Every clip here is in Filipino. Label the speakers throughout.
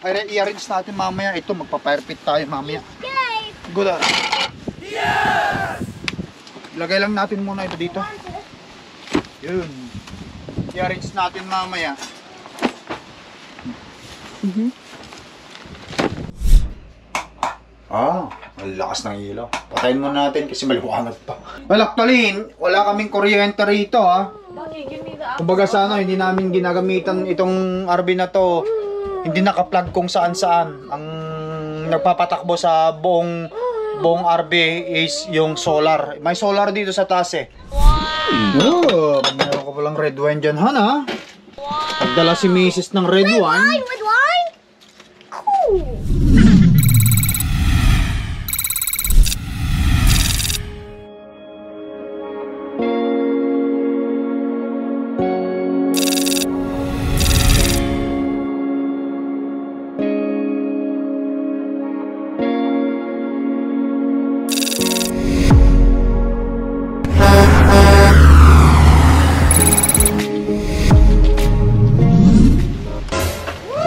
Speaker 1: i-arrange natin mamaya. Ito, magpa-fire pit tayo mamaya. Good. Ilagay lang natin muna ito dito. Yun. I-arrange natin mamaya. Ang lakas ng ilaw. Patayin muna natin kasi maliwanag pa. Well, actually, wala kaming kuryente rito, ha. Kumbaga sa ano, hindi namin ginagamitan itong RV na to. Hindi naka-plug kung saan-saan. Ang nagpapatakbo sa buong RV is yung solar. May solar dito sa taas eh. Wow! Meron ko palang red wine dyan, ha? Pagdala si Mrs. ng red wine.
Speaker 2: Red wine? Cool!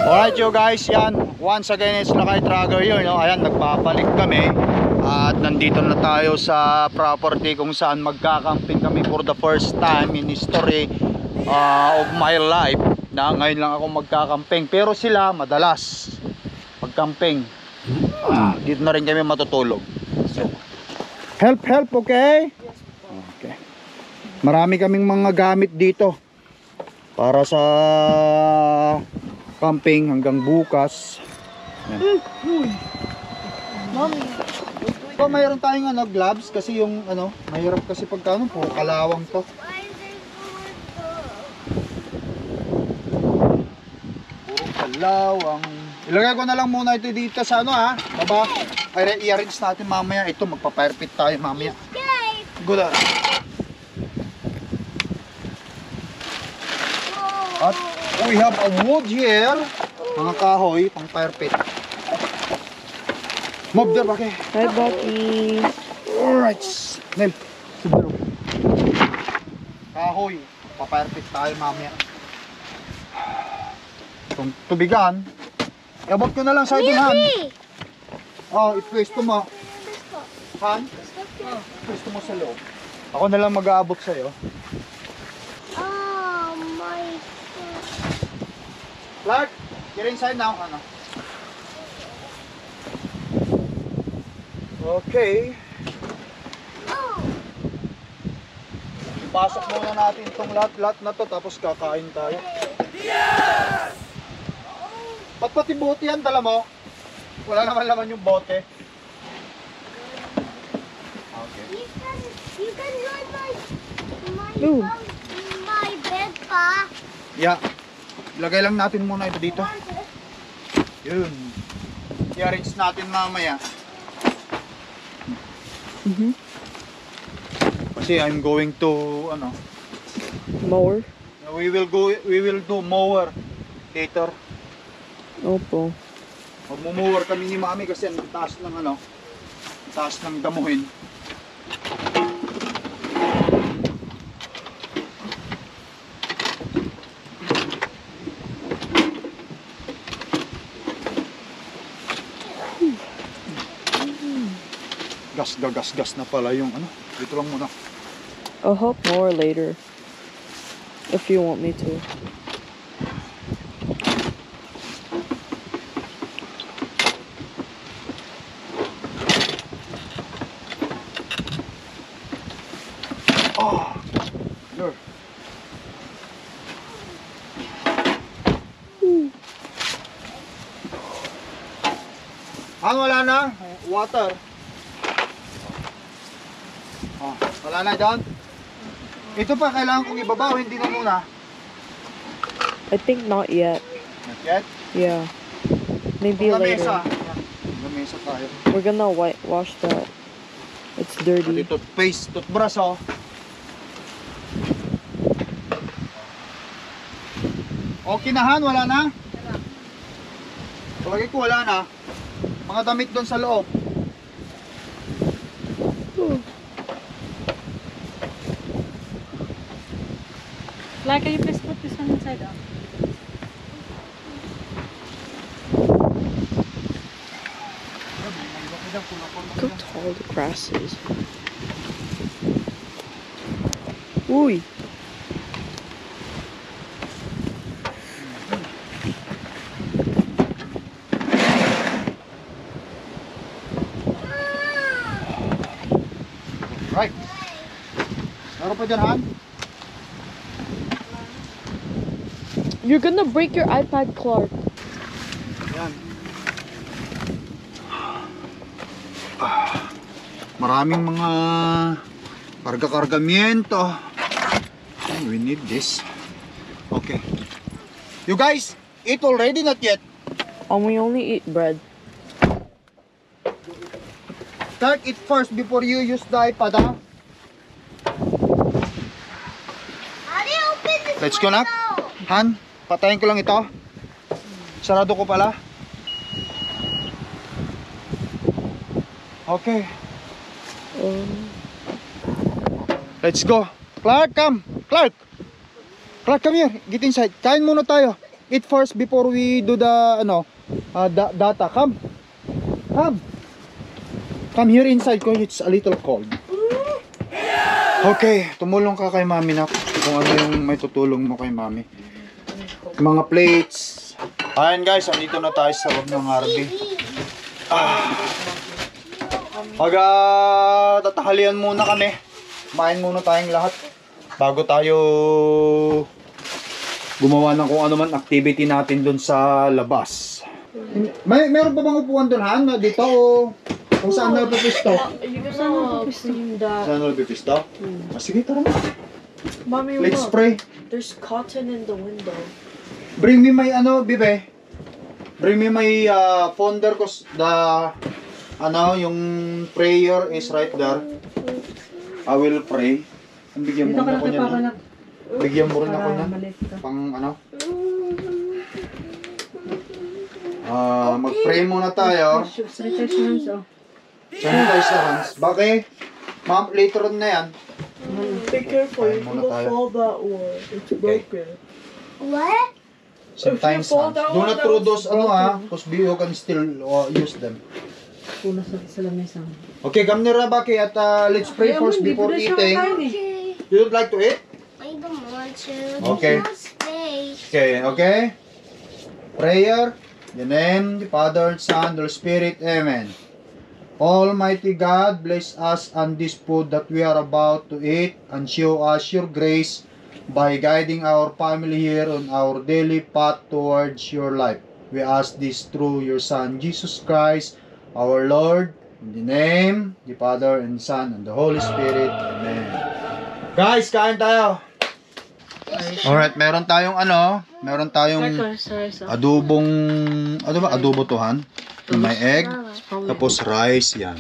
Speaker 1: Alright yo guys, yan. Once again, it's Lakay Tracker here, no? Ayan, nagbabalik kami. At nandito na tayo sa property kung saan magkakamping kami for the first time in history of my life. Na ngayon lang ako magkakamping. Pero sila madalas magkamping. Dito na rin kami matutulog. So, help, okay? Okay. Marami kaming mga gamit dito para sa camping hanggang bukas. Yan.
Speaker 2: Mommy.
Speaker 1: So, mayroon tayong gloves kasi yung mahirap kasi pagka puro kalawang to. Puro kalawang. Ilagay ko na lang muna ito dito sa baba. I-arrange natin mamaya. Ito, magpa-fire pit tayo mamaya. Good. At we have a wood here. Mga kahoy, pang fire pit. Move there, Baki.
Speaker 3: Hi, Bucky.
Speaker 1: Alright. Nel, siguro. Kahoy, pa-fire pit tayo mamaya. Itong tubigan. Iabot ko na lang sa ating Han. Ipwesto mo. Han? Ipwesto mo sa loob. Ako na lang mag-aabot sa'yo. Clark, get inside now. Okay. Ipasok muna natin itong lahat na to tapos kakain tayo. Yes! Ba't pati bote yan, dala mo? Wala naman laman yung bote. Okay.
Speaker 2: You can ride
Speaker 3: Ooh.
Speaker 2: my bed, Pa.
Speaker 1: Yeah. Ilagay lang natin muna ito dito. Yun. I-arrange natin mamaya. Kasi I'm going to
Speaker 3: Mower?
Speaker 1: we will do mower later.
Speaker 3: Opo.
Speaker 1: Magmo-mower kami ni Mami kasi ang taas ng taas ng damuhin. Gas na pala yung dito lang muna.
Speaker 3: I'll help more later. If you want me to.
Speaker 1: There. Wala na? Water. Wala na dyan? Ito pa, kailangan kong ibaba o hindi na muna?
Speaker 3: I think not yet.
Speaker 1: Not yet?
Speaker 3: Yeah. Maybe later.
Speaker 1: Lamesa tayo.
Speaker 3: We're gonna wash that. It's dirty.
Speaker 1: Pati toothpaste, toothbrush Okay na Han, wala na? Palagi ko wala na. Mga damit doon sa loob.
Speaker 4: Like, can you please put this one inside out?
Speaker 3: Look how tall the grass is. Uy.
Speaker 1: Right. Meron pa dyan, Han?
Speaker 3: You're gonna break your iPad, Clark.
Speaker 1: Yan. Maraming mga karga-kargamiento. Oh, we need this. Okay. You guys, eat already? Not yet.
Speaker 3: We only eat bread.
Speaker 1: Start it first before you use the iPad, ha?
Speaker 2: How do you open this
Speaker 1: Let's go, nak.
Speaker 2: window?
Speaker 1: Han, patayin ko lang ito. Sarado ko pala. Okay. Let's go. Clark, come. Clark. Clark, come here. Get inside. Kain muna tayo. Eat first before we do the data. Come. Come. Come here inside ko. It's a little cold. Okay, tumulong ka kay mami na kung ano yung may tutulong mo kay mami. Mga plates. Ayan guys, andito na tayo sa loob ng RV. Tatahalian muna kami. Kumain muna tayong lahat bago tayo gumawa ng kung ano man activity natin dun sa labas. Meron pa bang upuan dun, Han? Dito o kung saan napipisto? Saan napipisto? Sige, tara na.
Speaker 3: Mommy,
Speaker 1: Let's
Speaker 3: look.
Speaker 1: pray.
Speaker 3: There's cotton in the window.
Speaker 1: Bring me my Bibe. Bring me my folder cause yung prayer is right there. I will pray. Bigyan mo rin ako niyan. Bigyan mo rin ako niyan. Pang mag-pray muna tayo. Sanitize the hands. Bakit? Ma'am, later on na yan.
Speaker 3: Be careful,
Speaker 1: Kain
Speaker 3: you
Speaker 1: muna
Speaker 3: will
Speaker 1: tayo.
Speaker 3: fall that one. It's broken.
Speaker 2: What?
Speaker 1: Sometimes
Speaker 3: fall
Speaker 1: hands.
Speaker 3: down,
Speaker 1: Do not
Speaker 3: that
Speaker 1: throw
Speaker 3: was
Speaker 1: those cause you can still use them. Okay, come near Baki at let's pray first before eating.
Speaker 2: Okay.
Speaker 1: You would like to eat?
Speaker 2: I don't want to.
Speaker 1: Okay.
Speaker 2: There's no space.
Speaker 1: Okay. Prayer. In the name of the Father, and Son, and the Holy Spirit. Amen. Almighty God, bless us on this food that we are about to eat and show us your grace by guiding our family here on our daily path towards your life. We ask this through your Son, Jesus Christ, our Lord. In the name, the Father, and Son, and the Holy Spirit. Amen. Guys, kain tayo. Alright, meron tayong adobong, adobo to, Han. May egg, tapos rice, yan.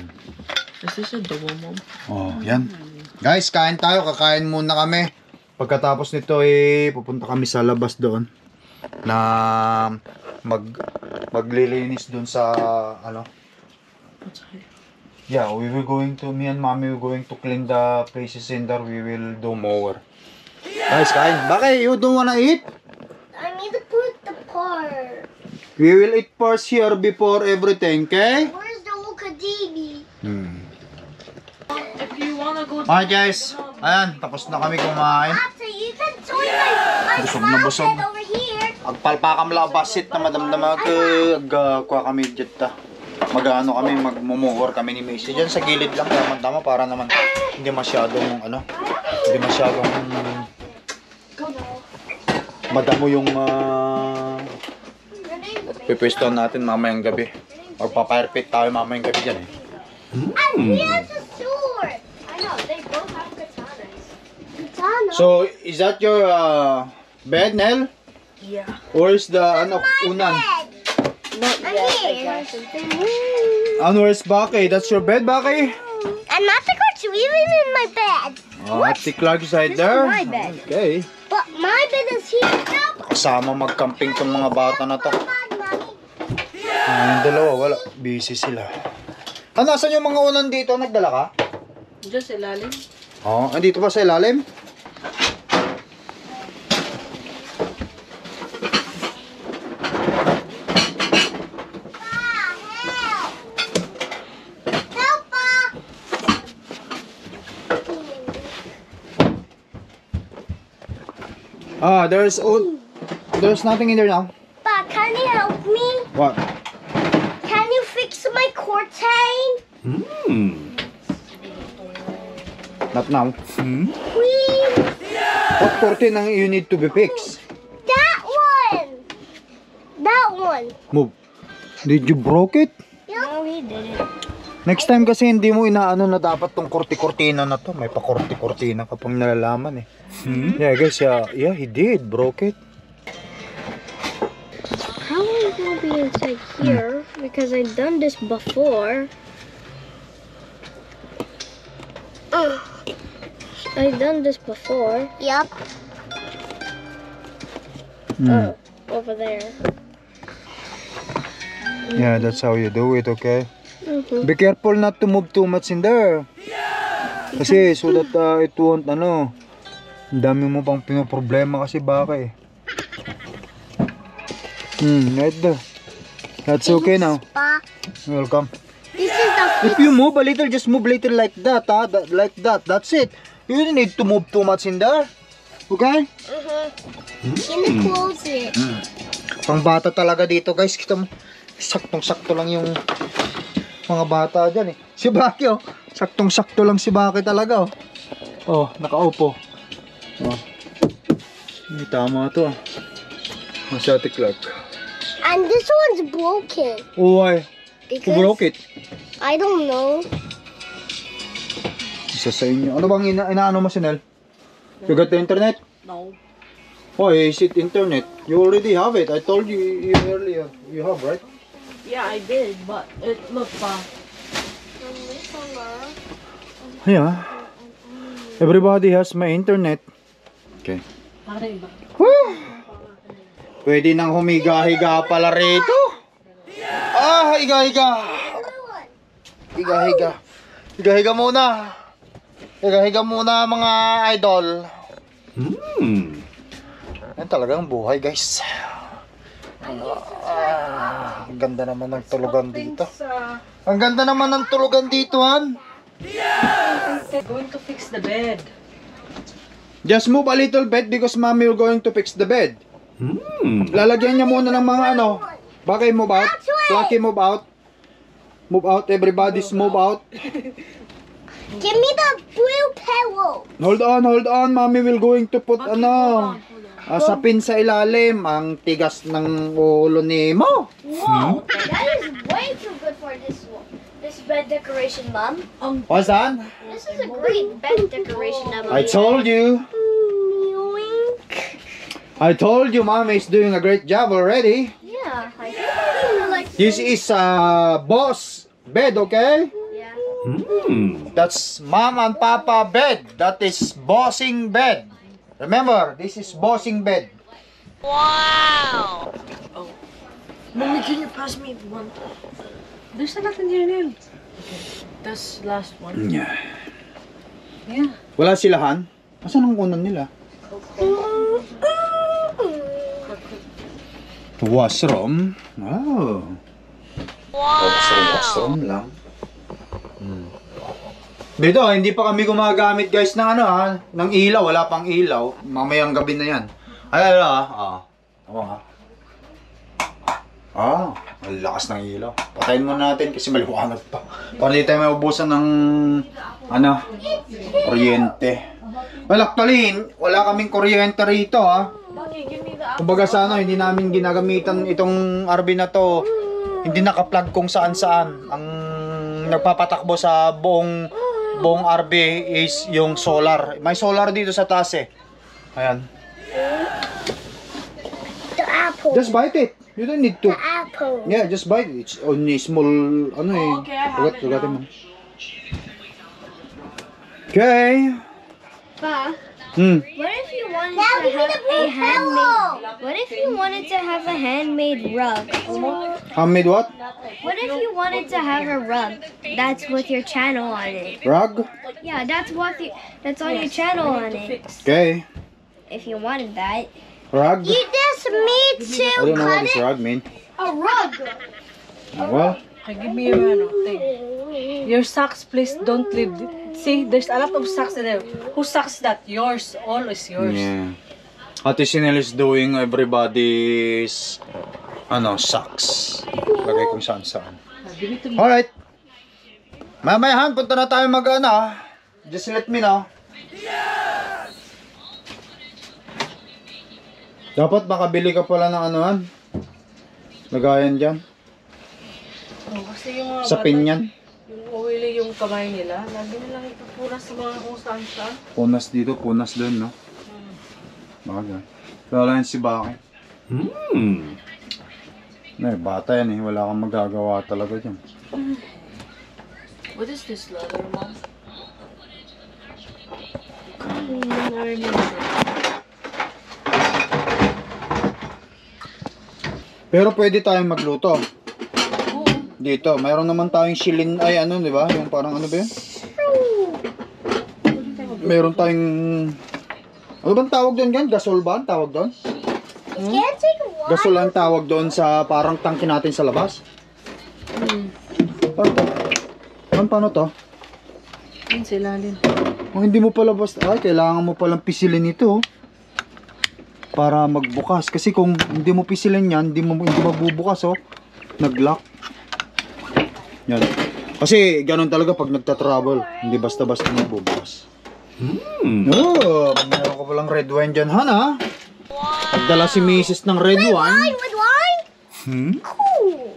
Speaker 3: Is this adobo, Mom?
Speaker 1: Oh, yan. Guys, kain tayo, kakain muna kami. Pagkatapos nito, pupunta kami sa labas doon na maglilinis doon sa, yeah, me and Mommy will going to clean the places in there. We will do mower. Guys, kain. Bakit? You don't wanna eat?
Speaker 2: I need to put the part.
Speaker 1: We will eat first here before everything, okay?
Speaker 2: Where's the Ukadini?
Speaker 3: If you wanna go to
Speaker 1: Alright guys, ayan, tapos na kami kumain.
Speaker 2: After you can join my
Speaker 1: Busog na busog.
Speaker 2: bed over here.
Speaker 1: Agpalpakam la basit na madamdama kuha kami dito. Mag-ano kami, magmumuhor kami ni Macy. Diyan sa gilid lang, tama para naman hindi masyadong madamo yung pipwestohan natin mamayang gabi. Magpa-firepit tayo mamayang gabi dyan eh.
Speaker 2: And he has a sword. I know, they both have katanas. Katana?
Speaker 1: So, is that your bed, Nel?
Speaker 3: Yeah.
Speaker 1: Or is the unan?
Speaker 3: Not
Speaker 2: I'm
Speaker 3: yet, I
Speaker 2: here.
Speaker 3: guess.
Speaker 1: Ano, where's Baki? That's your bed, Baki?
Speaker 2: I'm not the coach even in my bed.
Speaker 1: Oh, Ate Clark is right there.
Speaker 2: my bed.
Speaker 1: Okay.
Speaker 2: But my bed is here.
Speaker 1: Kasama mag-camping tong mga bata na to. Yung dalawa, wala. Busy sila. Nasaan yung mga unan dito? Nagdala ka?
Speaker 3: Just ilalim.
Speaker 1: Oh, andito ba sa ilalim? There's nothing in there now.
Speaker 2: But can you help me?
Speaker 1: What?
Speaker 2: Can you fix my curtain?
Speaker 1: Not now.
Speaker 2: Please.
Speaker 1: What curtain ang you need to be fixed?
Speaker 2: That one. That one.
Speaker 1: Move. Did you broke it?
Speaker 2: No, he didn't.
Speaker 1: Next time kasi hindi mo inaano na dapat tong kurti-kurtina na to. May pa-kurti-kurtina ka pang nalalaman eh. Yeah, guys, yeah, he did. Broke it.
Speaker 2: How am I gonna be inside here? Because I've done this before. I've done this before. Yep. Over there.
Speaker 1: Yeah, that's how you do it, okay? Be careful not to move too much in there. Kasi so that it won't, ang dami mo pang pinoproblema kasi baka eh. Right there. That's okay now. Welcome.
Speaker 2: This is the
Speaker 1: If you move a little, just move little like that, like that. That's it. You don't need to move too much in there. Okay?
Speaker 2: Can you close it?
Speaker 1: Pang bata talaga dito, guys. Kita mo, saktong-sakto lang yung mga bata dyan eh. Si Baki, oh. Saktong-sakto lang si Baki talaga, oh. Oh, nakaupo. Oh. Tama to, ah. Masyati clock.
Speaker 2: And this one's broken.
Speaker 1: Oh, why? Who broke it?
Speaker 2: I don't know.
Speaker 1: Isa sa inyo. Ano bang inaano mo, Sinel? You got the internet?
Speaker 3: No.
Speaker 1: Oh, is it internet? You already have it. I told you earlier. You have, right?
Speaker 3: Yeah, I did, but it looked fast.
Speaker 1: Yeah. Everybody has my internet. Okay. Pwede nang humiga-higa pala rito. Ah, higa-higa. Higa-higa. Higa-higa muna. Higa-higa muna mga idol. Yan talagang buhay, guys. Ang ganda naman ng tulugan dito. Ang ganda naman ng tulugan dito, Han.
Speaker 3: Going to fix the bed.
Speaker 1: Just move a little bit because mommy will going to fix the bed. Lalagyan niya muna ng mga ano. Bakit move out? Lucky move out. Move out. Everybody's move out.
Speaker 2: Give me the blue pillow.
Speaker 1: Hold on. Mommy will going to put sapin sa ilalim. Ang tigas ng ulo ni Mo.
Speaker 2: Whoa, that is way too good for this bed decoration, Mom.
Speaker 1: What's that?
Speaker 2: This is a great bed decoration, Emily.
Speaker 1: I told you. I told you Mommy is doing a great job already.
Speaker 2: Yeah, I think I really like
Speaker 1: This is a boss bed, okay?
Speaker 2: Yeah.
Speaker 1: That's mom and papa bed. That is bossing bed. Remember, this is bossing bed.
Speaker 3: Wow! Oh. Mommy, can you pass me one? There's a lot in here, Neil. Okay, that's last one.
Speaker 1: Yeah.
Speaker 3: Yeah.
Speaker 1: Wala sila, Han? Asan ang unan nila? Washroom. Oh. Wow. Washroom lang. Dito, hindi pa kami gumagamit guys ng ng ilaw. Wala pang ilaw. Mamayang gabi na yan. Ay, Tama nga. Ang lakas ng ilaw. Patayin muna natin kasi maliwanag pa. Para di tayo maubusan ng kuryente. Well, actually, wala kaming kuryente rito, ha. Kumbaga sa hindi namin ginagamitan itong RV na to. Hindi naka-plug kung saan-saan. Ang nagpapatakbo sa buong RV is yung solar. May solar dito sa taas eh. Ayan.
Speaker 2: The apple.
Speaker 1: Just bite it. You don't need to.
Speaker 2: The apple.
Speaker 1: Yeah, just bite it. It's only small,
Speaker 3: Okay, I have it
Speaker 1: Ugatin
Speaker 3: now.
Speaker 1: mo. Okay.
Speaker 2: Pa,
Speaker 1: Hmm.
Speaker 2: what if you wanted to have a handmade? What if you wanted to have a handmade rug?
Speaker 1: Handmade what?
Speaker 2: What if you wanted to have a rug that's with your channel on it?
Speaker 1: Rug?
Speaker 2: Yeah, that's on your channel on it.
Speaker 1: Okay.
Speaker 2: If you wanted that.
Speaker 1: Rug?
Speaker 2: You just need
Speaker 1: I
Speaker 2: to
Speaker 1: don't know what
Speaker 2: cut
Speaker 1: this
Speaker 2: it.
Speaker 1: rug mean.
Speaker 2: A rug.
Speaker 1: Well,
Speaker 3: Okay, give me your thing. Your socks, please don't leave. See, there's a lot of socks in there. Whose socks is that? Yours. All is yours.
Speaker 1: yeah. Ate Sinel is doing everybody's socks. Lagay kung saan saan.
Speaker 3: Give it to me.
Speaker 1: Alright. Mamayahan, punta na tayo just let me know. Dapat makabili ka pala ng lagayan dyan.
Speaker 3: Oh, kasi yung mga
Speaker 1: Sa pin yan.
Speaker 3: yung uwili yung kamay nila, lagi nilang ipapunas sa mga kung saan saan.
Speaker 1: Punas dito, punas doon, no? Bagay. Kaya yan si Baki. Bata yan eh. Wala kang magagawa talaga dyan.
Speaker 3: What is this leather, Mom?
Speaker 1: Pero pwede tayong magluto. Dito, mayroon naman tayong shilin, di ba? Yung parang ba yun? Meron tayong, ano bang tawag doon gan? Gasol ba ang tawag doon?
Speaker 2: Can't take a while.
Speaker 1: Gasol ang tawag doon sa parang tangke natin sa labas. Paano to? Paano to?
Speaker 3: Yun sila din.
Speaker 1: Kung hindi mo pala kailangan mo palang pisilin ito. Para magbukas. Kasi kung hindi mo pisilin yan, hindi mabubukas Nag-lock. Yan. Kasi ganun talaga pag nagta-travel. Hindi basta-basta magbubukas. Oh, meron ko palang red wine dyan, Hana. Pagdala si Mrs. ng red wine.
Speaker 2: Red wine? Cool.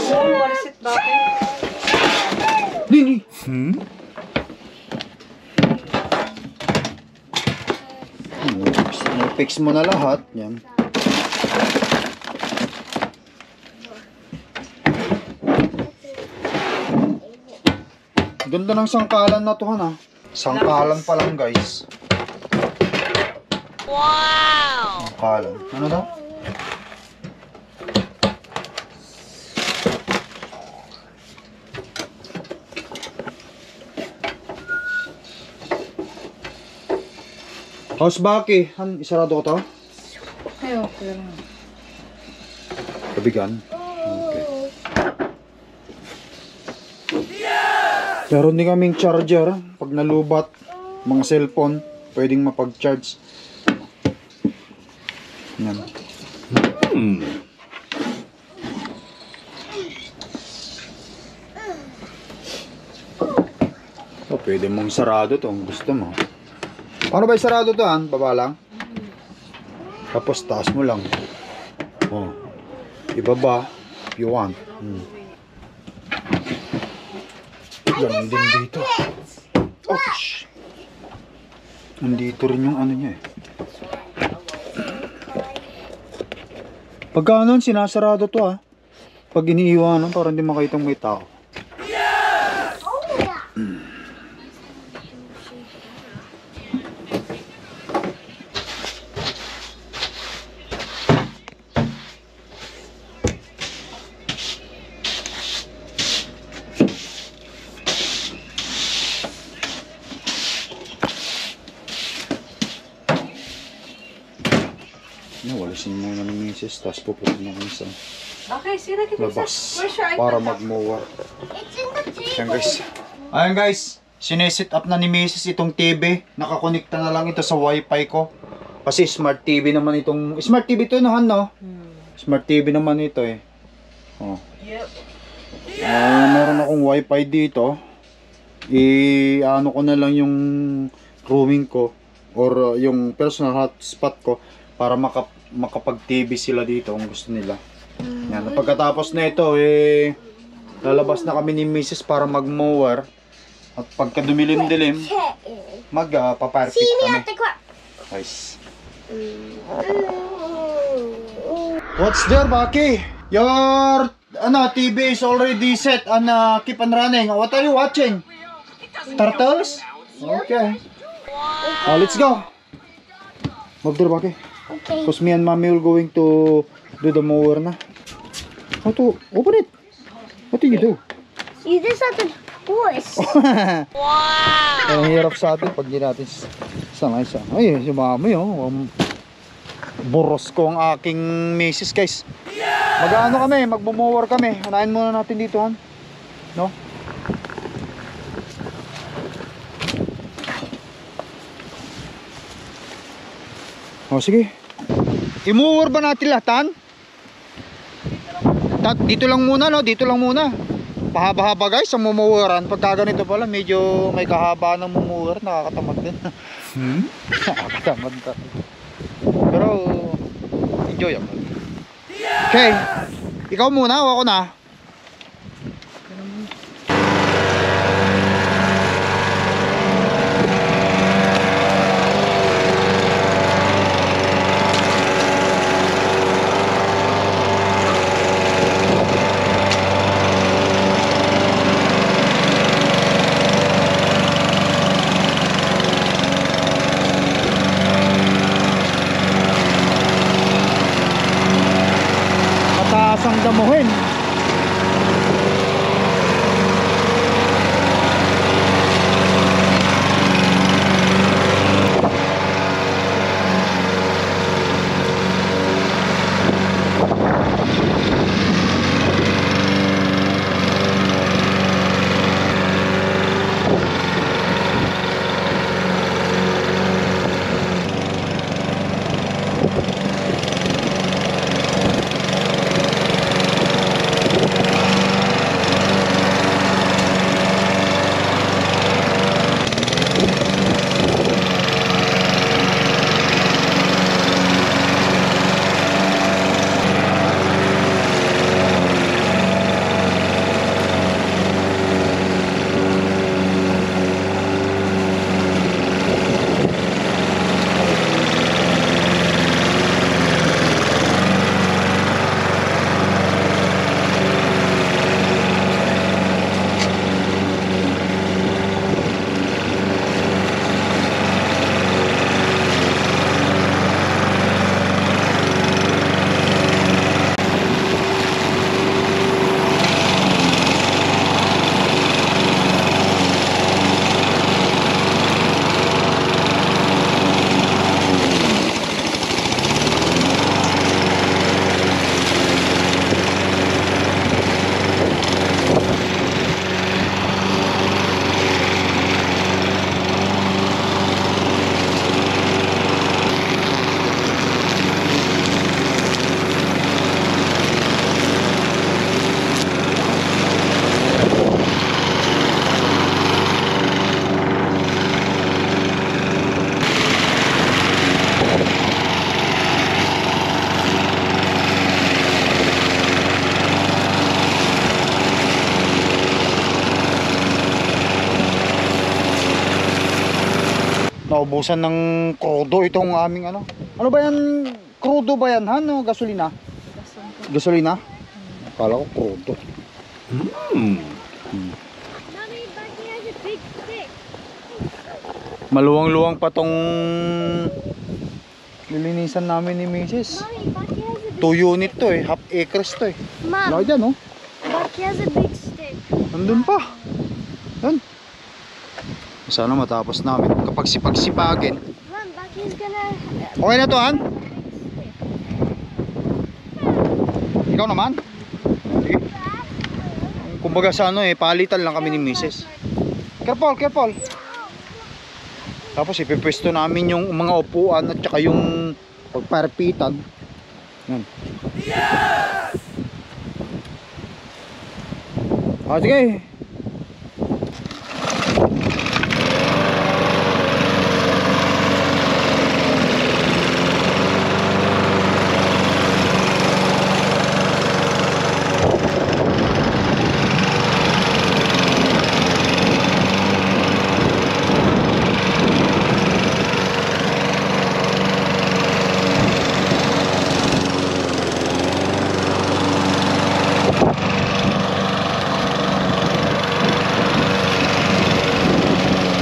Speaker 3: Oh, what is it, Baki?
Speaker 1: Nini. Fix mo na lahat. Yan. Ganda ng sangkalan na to, Hana. Sangkalan pa lang, guys.
Speaker 3: Wow!
Speaker 1: Sangkalan. Ano daw? How's Baki? Isarado ko to?
Speaker 3: Ay, okay lang.
Speaker 1: Kabigan? Okay. Meron din kaming charger. Pag nalubat, mga cellphone, pwedeng mapag-charge. Yan. Pwede mong sarado to kung gusto mo. Paano ba sarado to, Han? Baba lang? Tapos taas mo lang. Ibaba if you want. Ganun din dito. Ouch! Nandito rin yung niya eh. Pagka sinasarado to Pag iniiwanan para hindi makitang may tao. Walisin muna ng misis, tapos pupunin mo sa
Speaker 3: Okay, sira kita
Speaker 1: labas
Speaker 3: Where's your iPad?
Speaker 1: para mag-mowa.
Speaker 2: It's in the table.
Speaker 1: Ayan guys. Ayan guys, sineset up na ni misis itong TV. Nakakonekta na lang ito sa wifi ko. Kasi smart TV naman itong, smart TV ito nahan no? Smart TV naman ito eh.
Speaker 3: Yep.
Speaker 1: Meron akong wifi dito. Ano ko na lang yung roaming ko or yung personal hotspot ko para makapag-TV sila dito kung gusto nila. Yan, pagkatapos na ito lalabas na kami ni Mrs. para mag-mower at pagka dumilim-dilim mag-paparpit
Speaker 2: See me
Speaker 1: kami.
Speaker 2: at the car.
Speaker 1: Guys. What's there, Baki? Your TV is already set and keep on running. What are you watching? Turtles? Okay. Let's go. Move there, Baki.
Speaker 2: Okay.
Speaker 1: Because me and Mommy will going to do the mower na. How to open it? What do you do?
Speaker 2: You just have to push.
Speaker 1: Wow! Ang hirap sa atin pag di natin sanay sa. Ay, si Mommy buros ko ang aking misis, guys. Mag-ano kami, magmo-mower kami. Unahin muna natin dito, Han. No? O sige. I-mower ba natin lahatan? Dito lang muna, no? Dito lang muna. Pahaba-haba guys ang mumuweran. Pagka ganito pala, medyo may kahaba ng mumuwer. Nakakatamad din. Nakakatamad ka. Pero, enjoyable. Okay. Ikaw muna o ako na? Mataas ang damuhin. Naubusan ng krudo itong aming ano. Ano ba yan? Krudo ba yan? Ano? Gasolina? Gasolina? Akala ko krudo.
Speaker 2: Mommy, Bucky has a big stick.
Speaker 1: Maluwang-luwang pa tong lilinisan namin ni Mrs.
Speaker 2: Mommy, Bucky has a big
Speaker 1: 2 unit to eh. Half acres to eh.
Speaker 2: Mom,
Speaker 1: Laki dyan oh.
Speaker 2: Bucky has a big stick.
Speaker 1: Nandun pa. Yan. Sana matapos namin. Kapag sipag-sipagin.
Speaker 2: Mom, Bucky's gonna.
Speaker 1: Okay na to, Han? Ikaw naman? Sige. Kumbaga sa ano eh, palitan lang kami ni Mrs. Careful, careful. Tapos ipipwesto namin yung mga upuan at saka yung pagparpitan. Yan. Ah, sige.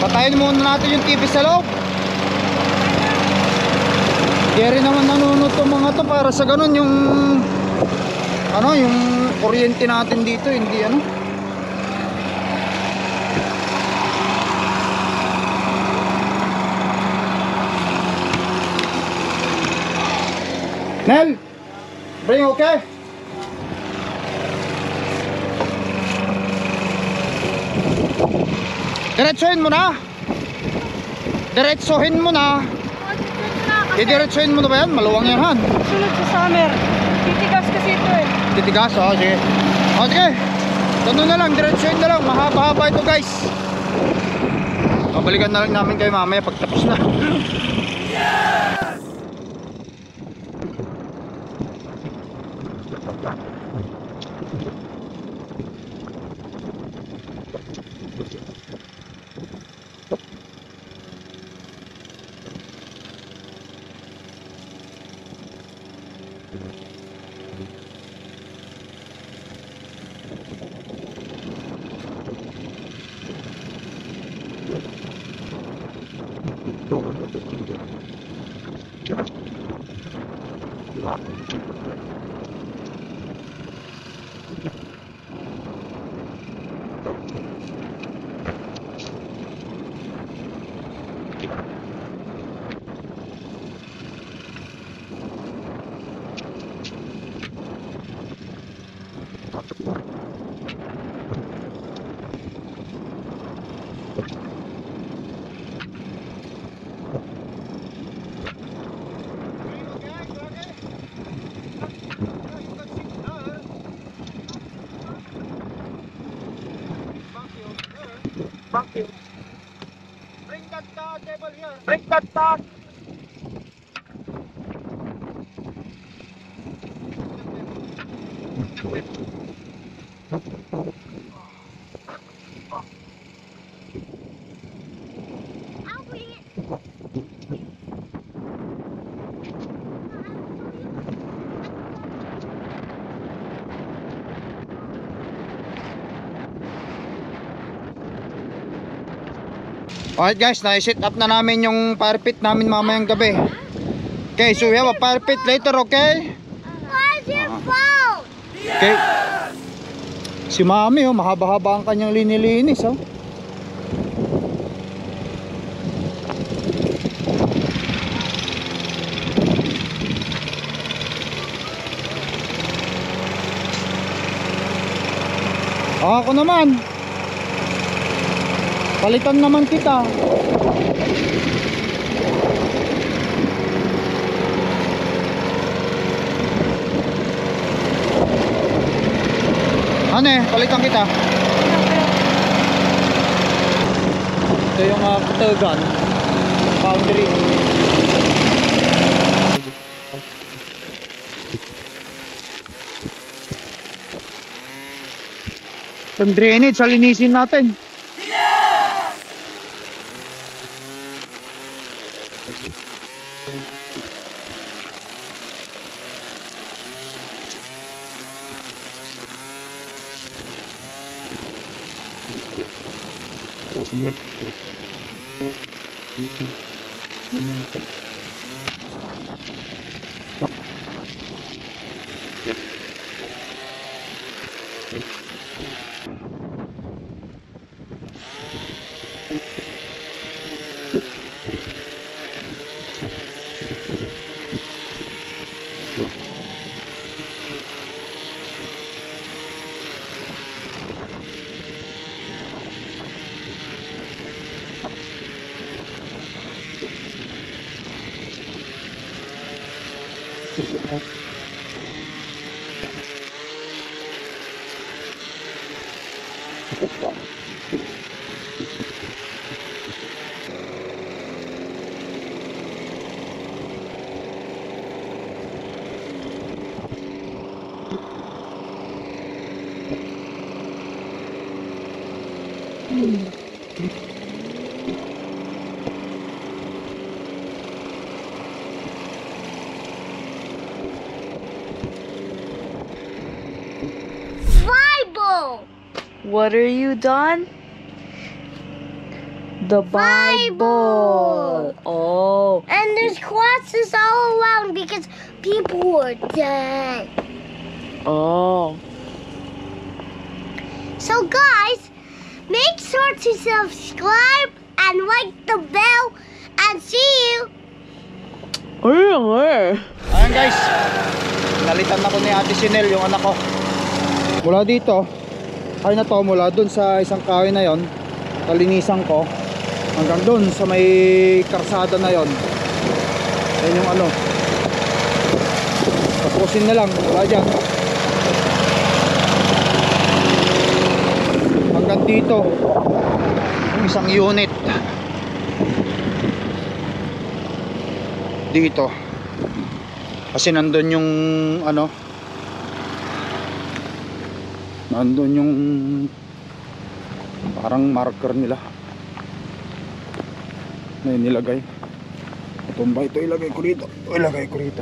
Speaker 1: Patayin muna natin yung TV sa loob. Hindi rin naman nanunod itong mga to para sa ganun yung ano, yung kuryente natin dito hindi ano. Nel, bring okay? Diretsuhin mo na. Diretsuhin mo na. Didiretsuhin mo na ba yan? Maluwang yan, Han.
Speaker 3: Sunod sa summer. Titigas kasi ito eh.
Speaker 1: Titigas, sige. Sige. Tanong na lang, diretsuhin na lang. Mahaba-haba ito, guys. Babalikan na lang namin kayo mamaya pagtapos na. Bring that table here. Bring that tag.
Speaker 2: I'll bring it.
Speaker 1: Alright guys, na-set up na namin yung fire pit namin mamayang gabi. Okay, so we have a fire pit later, okay?
Speaker 2: Where's your phone?
Speaker 1: Okay. Si Mami, oh, mahaba-haba ang kanyang linilinis, oh. Ako naman. Palitan naman kita. Ano eh, palitan kita. Ito yung katagan. Boundary. Itong drainage, salinisin natin.
Speaker 2: Bible.
Speaker 3: What are you done? The Bible. Oh.
Speaker 2: And there's crosses all around because people were dead.
Speaker 3: Oh.
Speaker 2: So guys, make sure to subscribe and ring the bell and see you.
Speaker 1: Ayan guys, nalitan na ko ni Ate Sinel yung anak ko. Mula dito, ay na to, mula dun sa isang kahoy na yon, kalinisan ko hanggang dun sa may karsada na yon. Yan yung ano. Tapusin na lang. Wala dyan. Hanggang dito. Yung isang unit. Dito. Kasi nandun yung ano. Nandun yung parang marker nila na nilagay. Tumba ito, ilagay ko rito. Ilagay ko rito.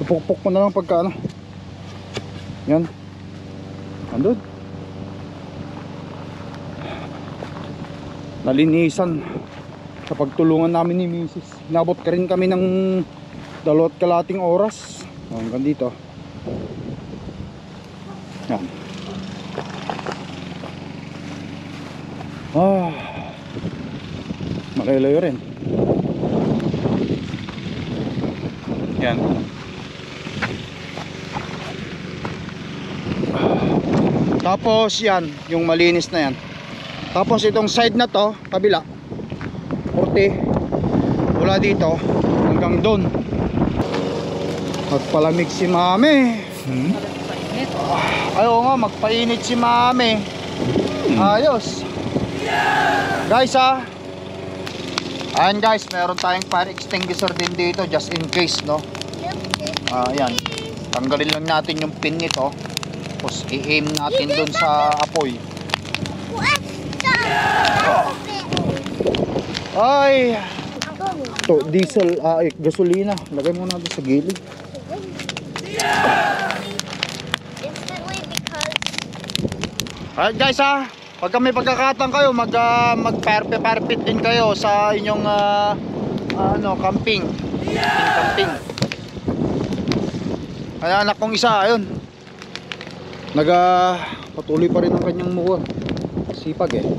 Speaker 1: Ipukpok ko na lang pagka ano. Yan. Andun. Nalinisan. Sa pagtulungan namin ni Mrs. Nabot ka rin kami ng 2 kalating oras. Hanggang dito. Yan. Malayo rin. Yan. Tapos yan, yung malinis na yan. Tapos itong side na to, kabila 40 mula dito hanggang doon. Magpalamig si Mami. Ayaw nga, magpainit si Mami. Ayos. Guys ayan guys, meron tayong fire extinguisher din dito just in case, no? Ayan. Tanggalin lang natin yung pin nito. Tapos i-aim natin dun sa apoy. Ay! To, diesel, gasolina. Lagay mo na doon sa gilid. Alright guys pagka may pagkakataon kayo mag-parpit din kayo sa inyong camping. Kaya anak kong isa, ayun, patuloy pa rin ang kanyang muwag. Sipag ayun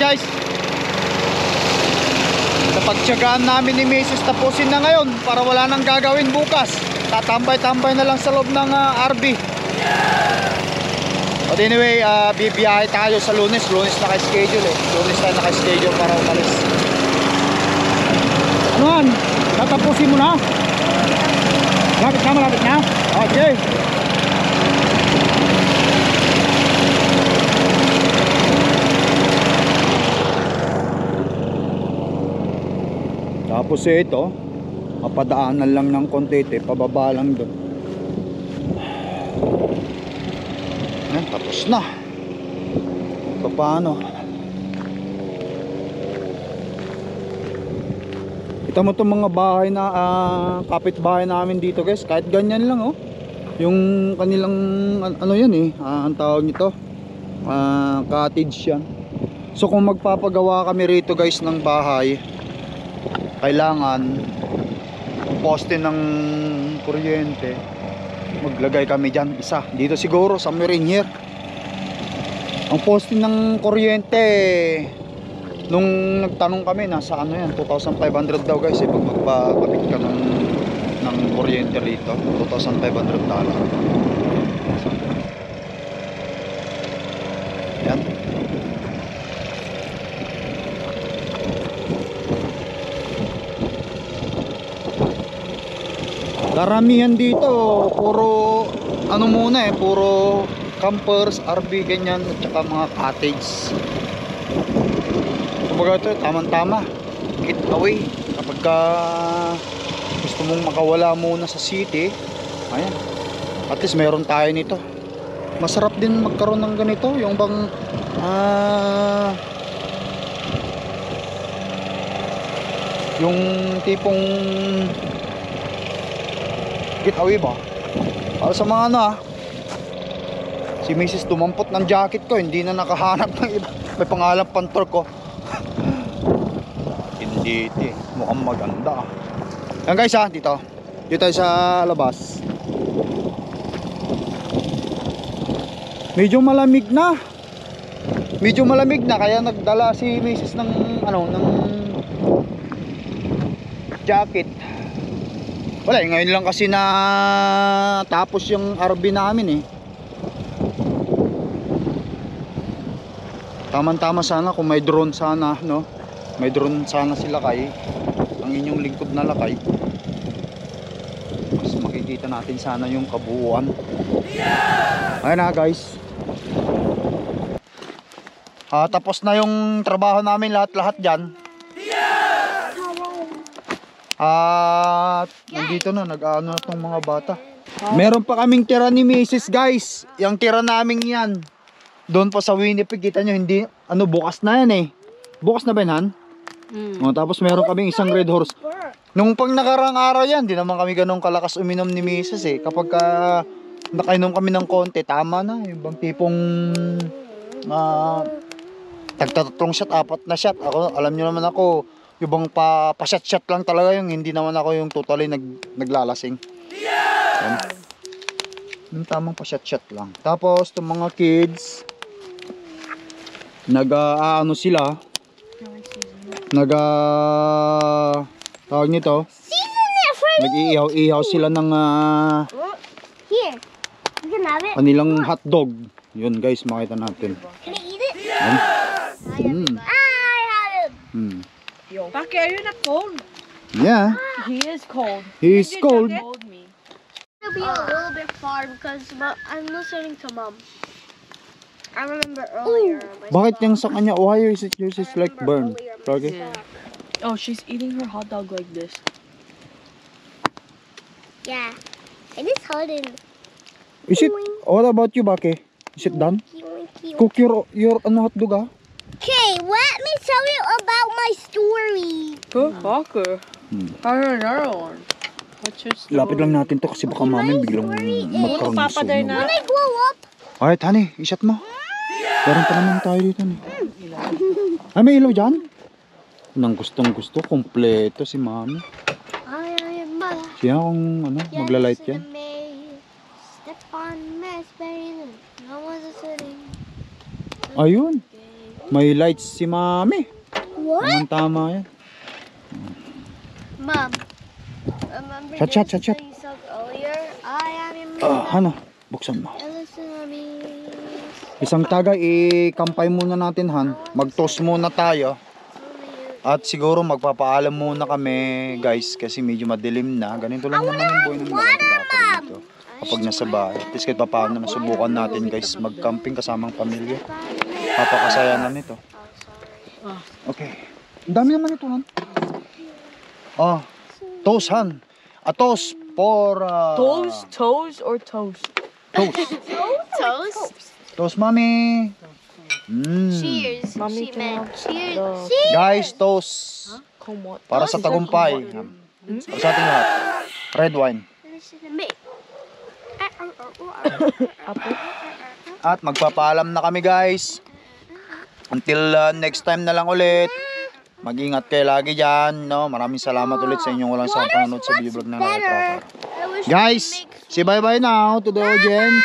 Speaker 1: guys, napagtyagaan namin ni Mrs. tapusin na ngayon para wala nang gagawin bukas. Tatambay-tambay na lang sa loob ng RV. But anyway, bibiyahe tayo sa Lunes. Lunes naka-schedule Lunes tayo naka-schedule para umalis. Ano yan? Tatapusin mo na? Malapit na? Okay. Tapos ito, mapadaanan lang ng konti, pababa lang doon. Tapos na. Paano? Kita mo itong mga bahay na kapitbahay namin dito guys. Kahit ganyan lang yung kanilang ano yan ang tawag nito, cottage yan. So kung magpapagawa kami rito guys ng bahay, kailangan poste ng kuryente. Maglagay kami dyan isa. Dito siguro somewhere in here. Ang poste ng kuryente, nung nagtanong kami, nasa ano yan, 2,500 daw guys pag magpakabit ka ng kuryente rito. $2,500. Yan. Karamihan dito puro ano muna puro campers, RV ganyan at saka mga cottage. Kumbaga ito tamang-tama, get away kapag gusto mong makawala muna sa city. Ayan, at least meron tayo nito. Masarap din magkaroon ng ganito, yung bang yung tipong get away ba? Para sa mga si Mrs. tumampot ng jacket ko, hindi na nakahanap ng iba. May pangalan pantor ko. Hindi mukhang maganda. Yan guys dito tayo sa labas. Medyo malamig na kaya nagdala si Mrs. ng jacket. Wala ngayon lang kasi na tapos yung RV namin Tama-tama sana kung may drone sana, no? May drone sana si Lakay. Ang inyong lingkod na Lakay. Mas makikita natin sana yung kabuuan. Ayun na guys. Tapos na yung trabaho namin lahat-lahat dyan. At nandito na, nag-ano na tong mga bata. Meron pa kaming tira ni Mrs. guys. Yung tira namin yan. Doon pa sa Winnipeg, kita nyo, hindi, bukas na yan eh. Bukas na ba yan, Han? Tapos meron kaming isang red horse. Nung pang nakarang araw yan, di naman kami ganun kalakas uminom ni Mrs. eh. Kapag nakainom kami ng konti, tama na. Ibang tipong tagtatlong shot, 4 na shot. Ako, alam nyo naman ako, yung pa-shot-shot lang talaga yung hindi naman ako yung totally naglalasing. Yan. Yung tamang pa-shot-shot lang. Tapos, itong mga kids, sila, tawag nito, nag-iihaw-ihaw sila ng
Speaker 2: Here, you can have it.
Speaker 1: kanilang hotdog. Yun guys, makita natin.
Speaker 2: Can I eat it?
Speaker 1: Yan.
Speaker 2: I have it.
Speaker 3: Baki, are you not cold?
Speaker 1: Yeah,
Speaker 3: He is cold.
Speaker 1: he is cold.
Speaker 3: Told me.
Speaker 2: It'll be a little bit far because I'm listening to Mom. I remember earlier.
Speaker 1: Bakit yung sa kanya, why is it yours is like burn? Okay.
Speaker 3: Oh, she's eating her hot dog like this.
Speaker 2: Yeah, it is holding.
Speaker 1: Is it, what about you, Bake? Is it done? Cook your hotdog ah.
Speaker 2: Okay, let me tell you about my story.
Speaker 3: Good fucker. I heard another one. What's your story?
Speaker 1: Lapit lang natin to kasi baka mamaya biglang magkaroon ng
Speaker 3: Papa there
Speaker 1: sunog.
Speaker 3: na.
Speaker 2: When I grow up,
Speaker 1: Alright, honey, iset mo. Meron pa naman tayo dito. Ay, may ilaw dyan? Nang gustong gusto, kompleto si mami.
Speaker 2: I am a
Speaker 1: Siya kung maglalight yan.
Speaker 2: Step on my space. No one's sitting.
Speaker 1: Ayun, may lights si mami.
Speaker 2: What?
Speaker 1: Tama yan.
Speaker 2: Mom, remember
Speaker 1: Chat.
Speaker 2: you said earlier? I am in
Speaker 1: Hana, buksan mo.
Speaker 2: listen to me.
Speaker 1: Isang tagay, ikampay muna natin, Han. Mag-toast muna tayo. At siguro magpapaalam muna kami, guys, kasi medyo madilim na. Ganito lang naman yung buhay ng mga rapper dito. Kapag nasa bahay. At least kahit paano nasubukan natin, guys, mag-camping kasamang pamilya. Papakasaya na nito. Okay. Ang dami naman ito, Han. Toast, Han. A toast for...
Speaker 3: Toes or toast?
Speaker 1: Toast.
Speaker 2: Toast.
Speaker 1: Toast, mami.
Speaker 2: Cheers.
Speaker 3: Mommy
Speaker 2: She meant cheers.
Speaker 3: the-
Speaker 2: Cheers.
Speaker 1: Guys, toast.
Speaker 3: Come what?
Speaker 1: Para sa tagumpay. Para sa ating lahat. Red wine.
Speaker 2: Listen to me.
Speaker 1: At magpapaalam na kami, guys. Until next time na lang ulit. Mag-ingat kayo lagi dyan, no? Maraming salamat ulit sa inyong walang sawang panonood sa video vlog na Trapper. Guys, say bye-bye now to the audience.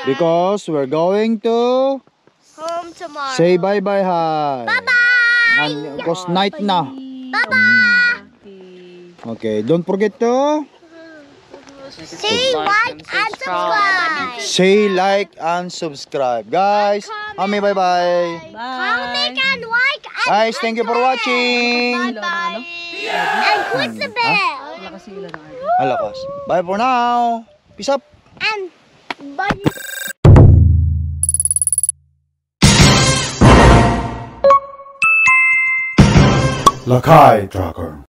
Speaker 1: Because we're going to
Speaker 2: Home tomorrow.
Speaker 1: say bye-bye, hi.
Speaker 2: Bye-bye.
Speaker 1: Because night na.
Speaker 2: Bye-bye.
Speaker 1: Okay, don't forget to
Speaker 2: Say like and subscribe.
Speaker 1: say, like, and subscribe. Guys, mami, bye-bye.
Speaker 2: Comment and like and
Speaker 1: Guys, thank you for watching.
Speaker 2: bye-bye. And click the bell.
Speaker 1: Alakas. Bye for now. Peace up.
Speaker 2: And bye.
Speaker 4: Lakai Tracker.